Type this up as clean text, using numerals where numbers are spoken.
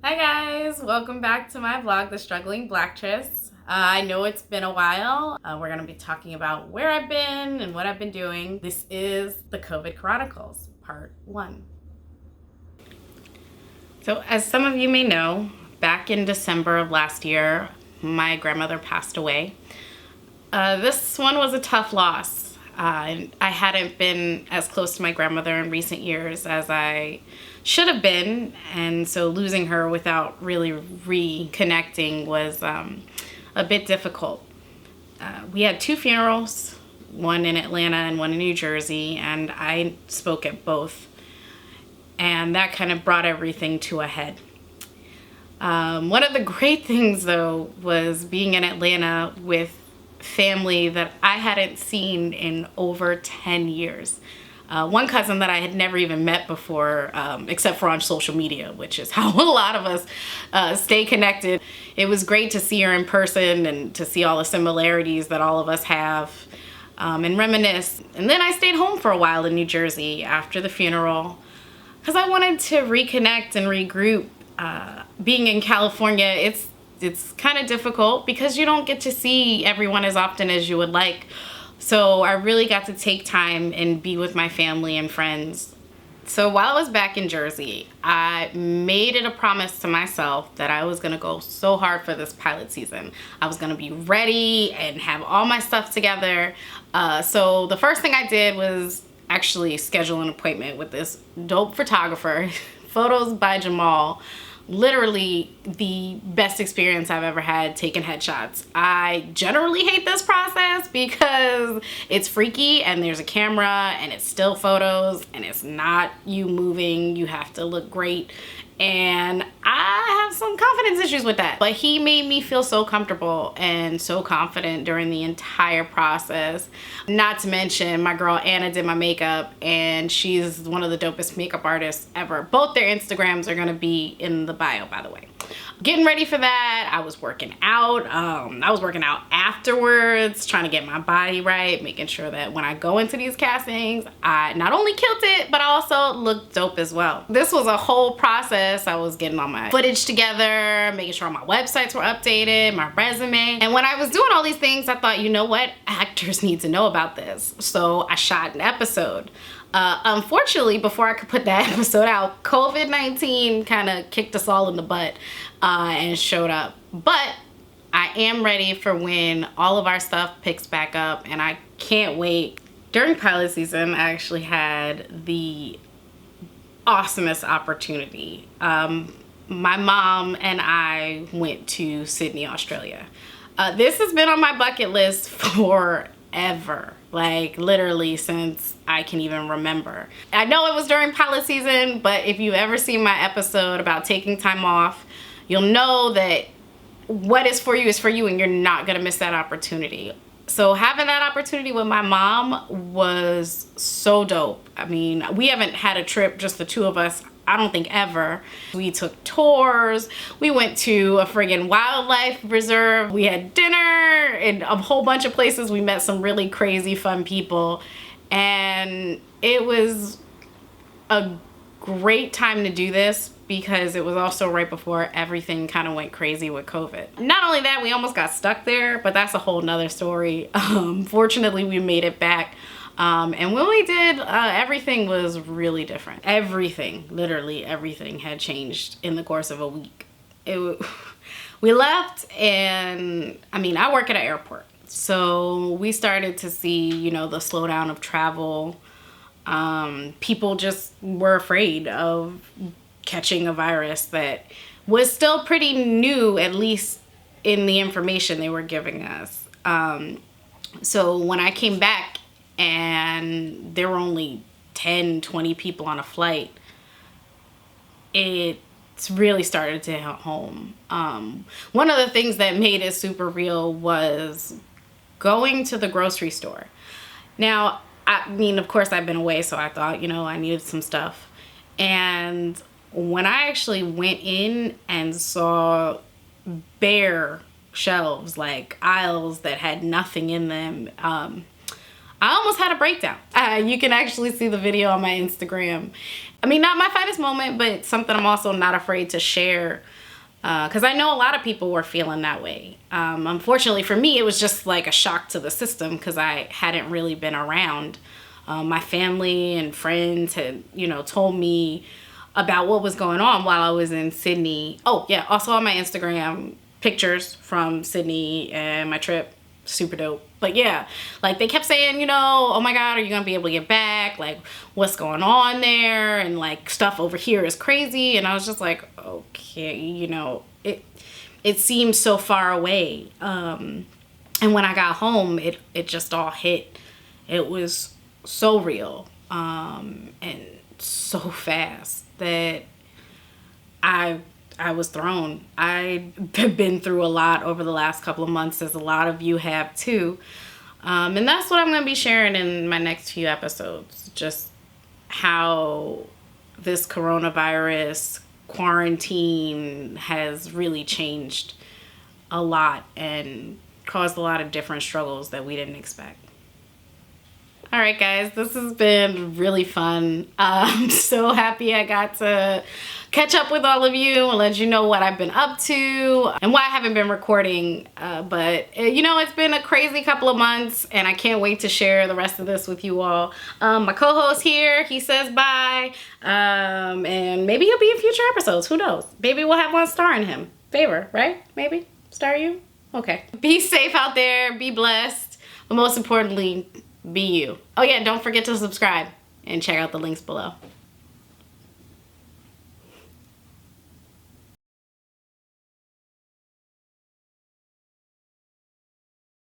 Hi guys, welcome back to my vlog, The Struggling Blactress. I know it's been a while. We're going to be talking about where I've been and what I've been doing. This is the COVID Chronicles, part 1. So as some of you may know, back in December of last year, my grandmother passed away. This one was a tough loss. I hadn't been as close to my grandmother in recent years as I should have been, and so losing her without really reconnecting was a bit difficult. We had 2 funerals, one in Atlanta and one in New Jersey, and I spoke at both, and that kind of brought everything to a head. One of the great things though was being in Atlanta with family that I hadn't seen in over 10 years. One cousin that I had never even met before, except for on social media, which is how a lot of us stay connected. It was great to see her in person and to see all the similarities that all of us have, and reminisce. And then I stayed home for a while in New Jersey after the funeral because I wanted to reconnect and regroup. Being in California, it's kind of difficult because you don't get to see everyone as often as you would like. So I really got to take time and be with my family and friends. So while I was back in Jersey, I made it a promise to myself that I was gonna go so hard for this pilot season. I was gonna be ready and have all my stuff together. So the first thing I did was actually schedule an appointment with this dope photographer, Photos by Jamal. Literally the best experience I've ever had taking headshots. I generally hate this process because it's freaky and there's a camera and it's still photos and it's not you moving. You have to look great. And I have some confidence issues with that. But he made me feel so comfortable and so confident during the entire process. Not to mention, my girl Anna did my makeup, and she's one of the dopest makeup artists ever. Both their Instagrams are gonna be in the bio, by the way. Getting ready for that, I was working out. I was working out afterwards, trying to get my body right, making sure that when I go into these castings, I not only killed it, but I also looked dope as well. This was a whole process. I was getting all my footage together, making sure all my websites were updated, my resume. And when I was doing all these things, I thought, you know what? Actors need to know about this. So I shot an episode. Unfortunately, before I could put that episode out, COVID-19 kind of kicked us all in the butt and showed up. But I am ready for when all of our stuff picks back up, and I can't wait. During pilot season, I actually had the awesomest opportunity. My mom and I went to Sydney, Australia. This has been on my bucket list forever, like literally since I can even remember. I know it was during pilot season, but if you've ever seen my episode about taking time off, you'll know that what is for you and you're not gonna miss that opportunity. So having that opportunity with my mom was so dope. I mean, we haven't had a trip, just the 2 of us, I don't think ever. We took tours, we went to a friggin' wildlife reserve, we had dinner in a whole bunch of places. We met some really crazy fun people, and it was a great time to do this because it was also right before everything kind of went crazy with COVID. Not only that, we almost got stuck there, but that's a whole nother story. Fortunately, we made it back. And when we did, everything was really different. Everything, literally everything had changed in the course of a week. We left, and I mean, I work at an airport. So we started to see, you know, the slowdown of travel. People just were afraid of catching a virus that was still pretty new, at least in the information they were giving us. So when I came back and there were only 10, 20 people on a flight, it's really started to hit home. One of the things that made it super real was going to the grocery store. Now, I mean, of course, I've been away, so I thought, you know, I needed some stuff. And when I actually went in and saw bare shelves, like aisles that had nothing in them, I almost had a breakdown. You can actually see the video on my Instagram. I mean, not my finest moment, but something I'm also not afraid to share. Because I know a lot of people were feeling that way. Unfortunately for me, it was just like a shock to the system because I hadn't really been around. My family and friends had, you know, told me about what was going on while I was in Sydney. Oh yeah, also on my Instagram, pictures from Sydney and my trip. Super dope. But yeah, like they kept saying, you know, oh my God, are you gonna be able to get back? Like, what's going on there? And like stuff over here is crazy. And I was just like, okay, you know, it seems so far away. And when I got home, it just all hit. It was so real, and so fast that I was thrown. I've been through a lot over the last couple of months, as a lot of you have too. And that's what I'm going to be sharing in my next few episodes. Just how this coronavirus quarantine has really changed a lot and caused a lot of different struggles that we didn't expect. All right, guys, this has been really fun. I'm so happy I got to catch up with all of you and let you know what I've been up to and why I haven't been recording. But you know, it's been a crazy couple of months and I can't wait to share the rest of this with you all. My co-host here, he says bye. And maybe he'll be in future episodes. Who knows? Maybe we'll have one starring him. Favor, right? Maybe? Star you? Okay. Be safe out there. Be blessed. But most importantly, be you. Oh yeah, don't forget to subscribe and check out the links below.